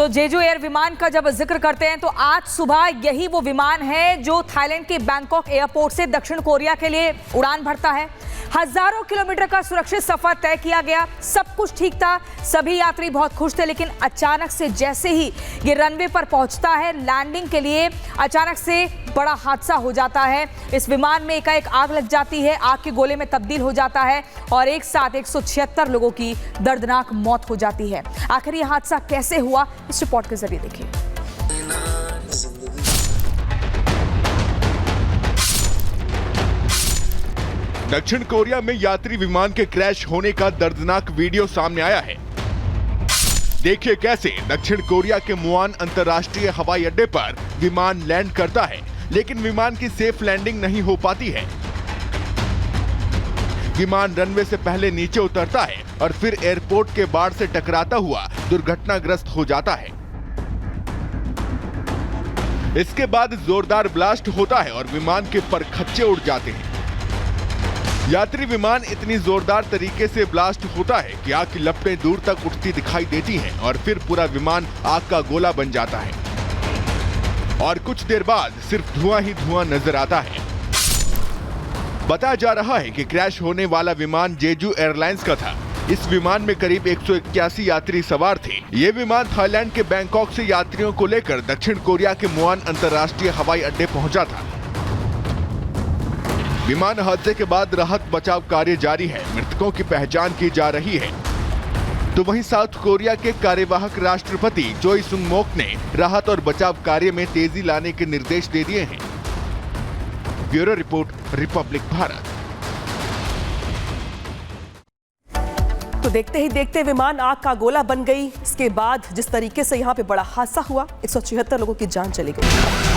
तो जेजू एयर विमान का जब जिक्र करते हैं तो आज सुबह यही वो विमान है जो थाईलैंड के बैंकॉक एयरपोर्ट से दक्षिण कोरिया के लिए उड़ान भरता है। हजारों किलोमीटर का सुरक्षित सफर तय किया गया, सब कुछ ठीक था, सभी यात्री बहुत खुश थे, लेकिन अचानक से जैसे ही ये रनवे पर पहुंचता है लैंडिंग के लिए, अचानक से बड़ा हादसा हो जाता है। इस विमान में एकाएक आग लग जाती है, आग के गोले में तब्दील हो जाता है और एक साथ 176 लोगों की दर्दनाक मौत हो जाती है। आखिर ये हादसा कैसे हुआ, इस रिपोर्ट के जरिए देखिए। दक्षिण कोरिया में यात्री विमान के क्रैश होने का दर्दनाक वीडियो सामने आया है। देखिए कैसे दक्षिण कोरिया के मुआन अंतर्राष्ट्रीय हवाई अड्डे पर विमान लैंड करता है, लेकिन विमान की सेफ लैंडिंग नहीं हो पाती है। विमान रनवे से पहले नीचे उतरता है और फिर एयरपोर्ट के बाड़ से टकराता हुआ दुर्घटनाग्रस्त हो जाता है। इसके बाद जोरदार ब्लास्ट होता है और विमान के परखच्चे उड़ जाते हैं। यात्री विमान इतनी जोरदार तरीके से ब्लास्ट होता है कि आग की लपटें दूर तक उठती दिखाई देती हैं और फिर पूरा विमान आग का गोला बन जाता है और कुछ देर बाद सिर्फ धुआं ही धुआं नजर आता है। बताया जा रहा है कि क्रैश होने वाला विमान जेजू एयरलाइंस का था। इस विमान में करीब 181 यात्री सवार थे। ये विमान थाईलैंड के बैंकॉक से यात्रियों को लेकर दक्षिण कोरिया के मुआन अंतर्राष्ट्रीय हवाई अड्डे पहुंचा था। विमान हादसे के बाद राहत बचाव कार्य जारी है, मृतकों की पहचान की जा रही है। तो वहीं साउथ कोरिया के कार्यवाहक राष्ट्रपति चोई सुंग मोक ने राहत और बचाव कार्य में तेजी लाने के निर्देश दे दिए हैं। Bureau report, Republic Bharat. तो देखते ही देखते विमान आग का गोला बन गई। इसके बाद जिस तरीके से यहाँ पे बड़ा हादसा हुआ, 176 लोगों की जान चली गई।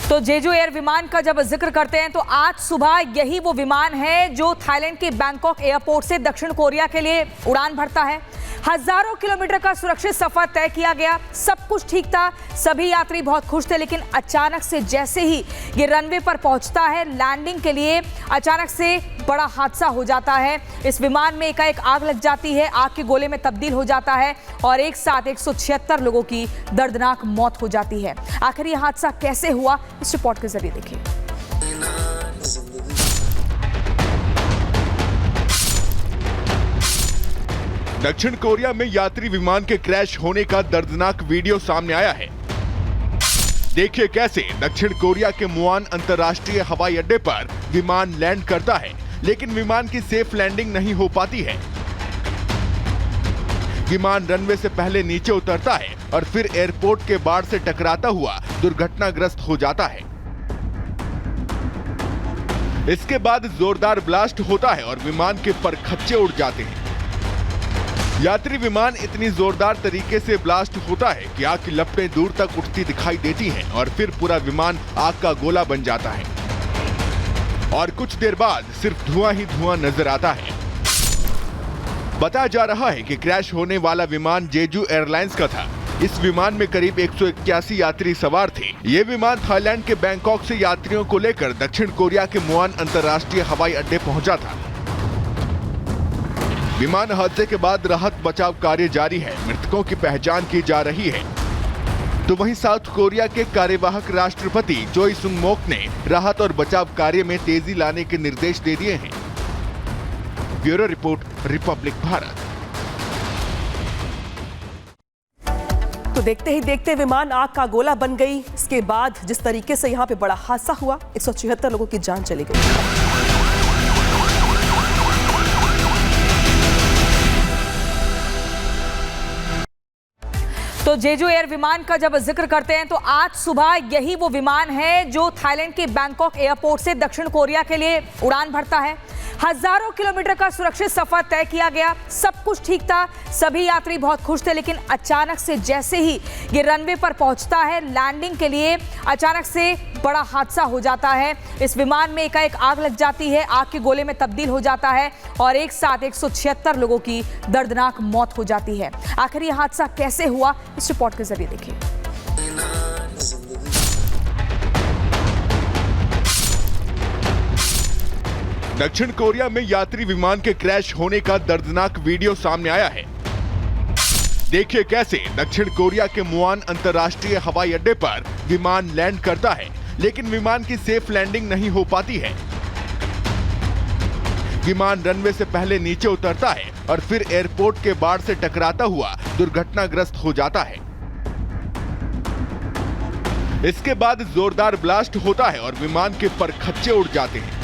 तो जेजू एयर विमान का जब जिक्र करते हैं तो आज सुबह यही वो विमान है जो थाईलैंड के बैंकॉक एयरपोर्ट से दक्षिण कोरिया के लिए उड़ान भरता है। हजारों किलोमीटर का सुरक्षित सफर तय किया गया, सब कुछ ठीक था, सभी यात्री बहुत खुश थे, लेकिन अचानक से जैसे ही ये रनवे पर पहुंचता है लैंडिंग के लिए, अचानक से बड़ा हादसा हो जाता है। इस विमान में एकाएक आग लग जाती है, आग के गोले में तब्दील हो जाता है और एक साथ 176 लोगों की दर्दनाक मौत हो जाती है। आखिर ये हादसा कैसे हुआ, इस रिपोर्ट के जरिए देखिए। दक्षिण कोरिया में यात्री विमान के क्रैश होने का दर्दनाक वीडियो सामने आया है। देखिए कैसे दक्षिण कोरिया के मुआन अंतर्राष्ट्रीय हवाई अड्डे पर विमान लैंड करता है, लेकिन विमान की सेफ लैंडिंग नहीं हो पाती है। विमान रनवे से पहले नीचे उतरता है और फिर एयरपोर्ट के बाड़ से टकराता हुआ दुर्घटनाग्रस्त हो जाता है। इसके बाद जोरदार ब्लास्ट होता है और विमान के परखच्चे उड़ जाते हैं। यात्री विमान इतनी जोरदार तरीके से ब्लास्ट होता है कि आग की लपटें दूर तक उठती दिखाई देती हैं और फिर पूरा विमान आग का गोला बन जाता है और कुछ देर बाद सिर्फ धुआं ही धुआं नजर आता है। बताया जा रहा है कि क्रैश होने वाला विमान जेजू एयरलाइंस का था। इस विमान में करीब 181 यात्री सवार थे। ये विमान थाईलैंड के बैंकॉक से यात्रियों को लेकर दक्षिण कोरिया के मुआन अंतर्राष्ट्रीय हवाई अड्डे पहुंचा था। विमान हादसे के बाद राहत बचाव कार्य जारी है, मृतकों की पहचान की जा रही है। तो वहीं साउथ कोरिया के कार्यवाहक राष्ट्रपति चोई सुंग मोक ने राहत और बचाव कार्य में तेजी लाने के निर्देश दे दिए हैं। Bureau report, Republic Bharat. तो देखते ही देखते विमान आग का गोला बन गई। इसके बाद जिस तरीके से यहाँ पे बड़ा हादसा हुआ, 176 लोगों की जान चली गई। तो जेजू एयर विमान का जब जिक्र करते हैं तो आज सुबह यही वो विमान है जो थाईलैंड के बैंकॉक एयरपोर्ट से दक्षिण कोरिया के लिए उड़ान भरता है। हजारों किलोमीटर का सुरक्षित सफर तय किया गया, सब कुछ ठीक था, सभी यात्री बहुत खुश थे, लेकिन अचानक से जैसे ही ये रनवे पर पहुंचता है लैंडिंग के लिए, अचानक से बड़ा हादसा हो जाता है। इस विमान में एकाएक आग लग जाती है, आग के गोले में तब्दील हो जाता है और एक साथ 176 लोगों की दर्दनाक मौत हो जाती है। आखिर ये हादसा कैसे हुआ, इस रिपोर्ट के जरिए देखिए। दक्षिण कोरिया में यात्री विमान के क्रैश होने का दर्दनाक वीडियो सामने आया है। देखिए कैसे दक्षिण कोरिया के मुआन अंतर्राष्ट्रीय हवाई अड्डे पर विमान लैंड करता है, लेकिन विमान की सेफ लैंडिंग नहीं हो पाती है। विमान रनवे से पहले नीचे उतरता है और फिर एयरपोर्ट के बाड़ से टकराता हुआ दुर्घटनाग्रस्त हो जाता है। इसके बाद जोरदार ब्लास्ट होता है और विमान के परखच्चे उड़ जाते हैं।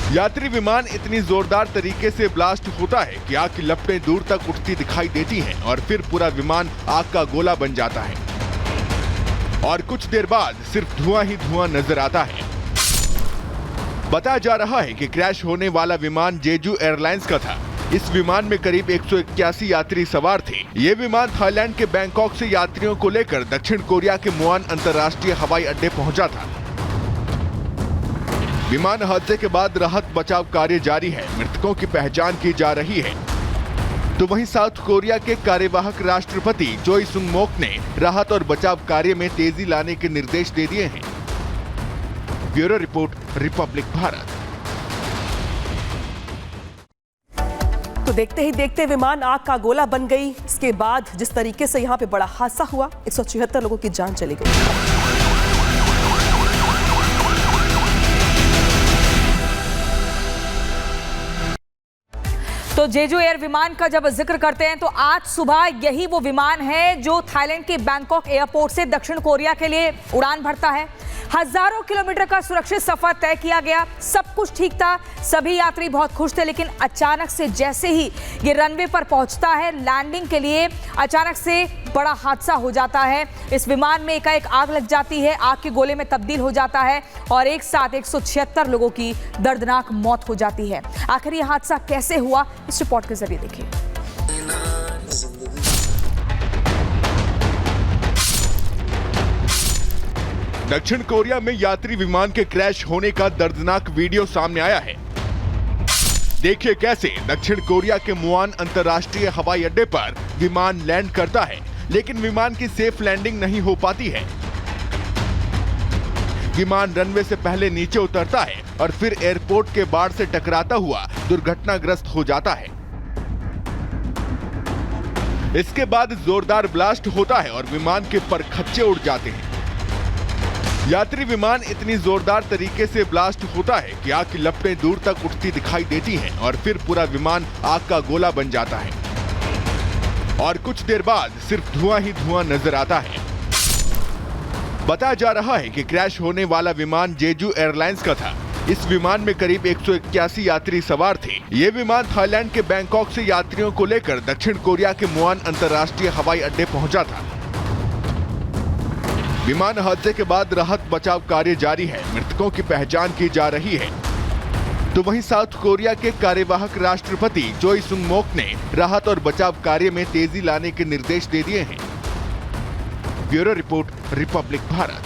यात्री विमान इतनी जोरदार तरीके से ब्लास्ट होता है कि आग की लपटें दूर तक उठती दिखाई देती हैं और फिर पूरा विमान आग का गोला बन जाता है और कुछ देर बाद सिर्फ धुआं ही धुआं नजर आता है। बताया जा रहा है कि क्रैश होने वाला विमान जेजू एयरलाइंस का था। इस विमान में करीब 181 यात्री सवार थे। ये विमान थाईलैंड के बैंकॉक से यात्रियों को लेकर दक्षिण कोरिया के मुआन अंतर्राष्ट्रीय हवाई अड्डे पहुंचा था। विमान हादसे के बाद राहत बचाव कार्य जारी है। मृतकों की पहचान की जा रही है। तो वहीं साउथ कोरिया के कार्यवाहक राष्ट्रपति चोई सुंग मोक ने राहत और बचाव कार्य में तेजी लाने के निर्देश दे दिए हैं। Bureau report, Republic Bharat. तो देखते ही देखते विमान आग का गोला बन गई। इसके बाद जिस तरीके से यहाँ पे बड़ा हादसा हुआ, 176 लोगों की जान चली गई। तो जेजू एयर विमान का जब जिक्र करते हैं तो आज सुबह यही वो विमान है जो थाईलैंड के बैंकॉक एयरपोर्ट से दक्षिण कोरिया के लिए उड़ान भरता है। हजारों किलोमीटर का सुरक्षित सफर तय किया गया। सब कुछ ठीक था, सभी यात्री बहुत खुश थे, लेकिन अचानक से जैसे ही ये रनवे पर पहुंचता है लैंडिंग के लिए, अचानक से बड़ा हादसा हो जाता है। इस विमान में एकाएक आग लग जाती है, आग के गोले में तब्दील हो जाता है और एक साथ 176 लोगों की दर्दनाक मौत हो जाती है। आखिर ये हादसा कैसे हुआ, इस रिपोर्ट के जरिए देखिए। दक्षिण कोरिया में यात्री विमान के क्रैश होने का दर्दनाक वीडियो सामने आया है। देखिए कैसे दक्षिण कोरिया के मुआन अंतर्राष्ट्रीय हवाई अड्डे पर विमान लैंड करता है, लेकिन विमान की सेफ लैंडिंग नहीं हो पाती है। विमान रनवे से पहले नीचे उतरता है और फिर एयरपोर्ट के बाड़ से टकराता हुआ दुर्घटनाग्रस्त हो जाता है। इसके बाद जोरदार ब्लास्ट होता है और विमान के परखच्चे उड़ जाते हैं। यात्री विमान इतनी जोरदार तरीके से ब्लास्ट होता है कि आग की लपटें दूर तक उठती दिखाई देती हैं और फिर पूरा विमान आग का गोला बन जाता है और कुछ देर बाद सिर्फ धुआं ही धुआं नजर आता है। बताया जा रहा है कि क्रैश होने वाला विमान जेजू एयरलाइंस का था। इस विमान में करीब 181 यात्री सवार थे। ये विमान थाईलैंड के बैंकॉक से यात्रियों को लेकर दक्षिण कोरिया के मुआन अंतर्राष्ट्रीय हवाई अड्डे पहुंचा था। विमान हादसे के बाद राहत बचाव कार्य जारी है। मृतकों की पहचान की जा रही है। तो वहीं साउथ कोरिया के कार्यवाहक राष्ट्रपति चोई सुंग मोक ने राहत और बचाव कार्य में तेजी लाने के निर्देश दे दिए हैं। Bureau report, Republic Bharat.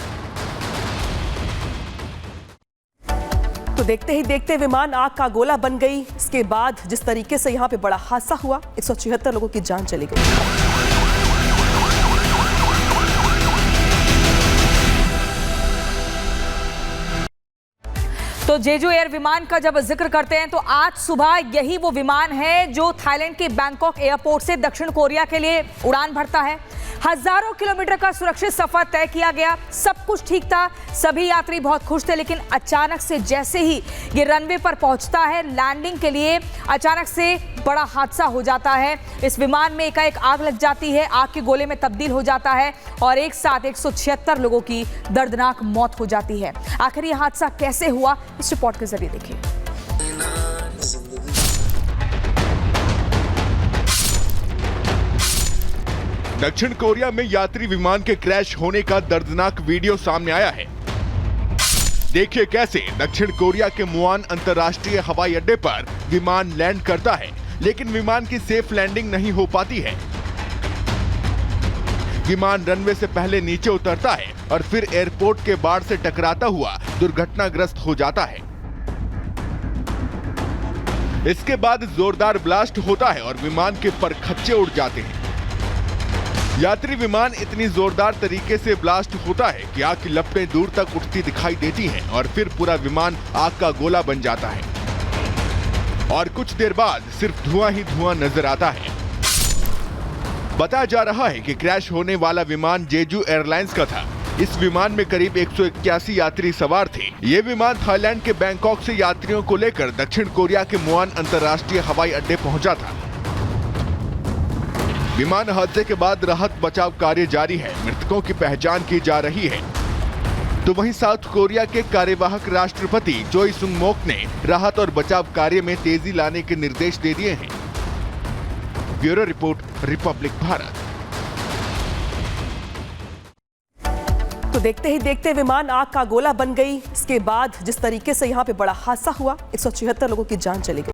तो देखते ही देखते विमान आग का गोला बन गई। इसके बाद जिस तरीके से यहाँ पे बड़ा हादसा हुआ, 176 लोगों की जान चली गई। तो जेजू एयर विमान का जब जिक्र करते हैं तो आज सुबह यही वो विमान है जो थाईलैंड के बैंकॉक एयरपोर्ट से दक्षिण कोरिया के लिए उड़ान भरता है। हजारों किलोमीटर का सुरक्षित सफर तय किया गया। सब कुछ ठीक था, सभी यात्री बहुत खुश थे, लेकिन अचानक से जैसे ही ये रनवे पर पहुंचता है लैंडिंग के लिए, अचानक से बड़ा हादसा हो जाता है। इस विमान में एकाएक आग लग जाती है, आग के गोले में तब्दील हो जाता है और एक साथ 176 लोगों की दर्दनाक मौत हो जाती है। आखिर ये हादसा कैसे हुआ, इस रिपोर्ट के जरिए देखिए। दक्षिण कोरिया में यात्री विमान के क्रैश होने का दर्दनाक वीडियो सामने आया है। देखिए कैसे दक्षिण कोरिया के मुआन अंतर्राष्ट्रीय हवाई अड्डे पर विमान लैंड करता है, लेकिन विमान की सेफ लैंडिंग नहीं हो पाती है। विमान रनवे से पहले नीचे उतरता है और फिर एयरपोर्ट के बाड़ से टकराता हुआ दुर्घटनाग्रस्त हो जाता है। इसके बाद जोरदार ब्लास्ट होता है और विमान के परखच्चे उड़ जाते हैं। यात्री विमान इतनी जोरदार तरीके से ब्लास्ट होता है कि आग की लपटें दूर तक उठती दिखाई देती हैं और फिर पूरा विमान आग का गोला बन जाता है और कुछ देर बाद सिर्फ धुआं ही धुआं नजर आता है। बताया जा रहा है कि क्रैश होने वाला विमान जेजू एयरलाइंस का था। इस विमान में करीब 181 यात्री सवार थे। ये विमान थाईलैंड के बैंकॉक से यात्रियों को लेकर दक्षिण कोरिया के मुआन अंतर्राष्ट्रीय हवाई अड्डे पहुंचा था। विमान हादसे के बाद राहत बचाव कार्य जारी है। मृतकों की पहचान की जा रही है। तो वहीं साउथ कोरिया के कार्यवाहक राष्ट्रपति चोई सुंग मोक ने राहत और बचाव कार्य में तेजी लाने के निर्देश दे दिए हैं। Bureau report, Republic Bharat. तो देखते ही देखते विमान आग का गोला बन गई। इसके बाद जिस तरीके से यहाँ पे बड़ा हादसा हुआ, 176 लोगों की जान चली गई।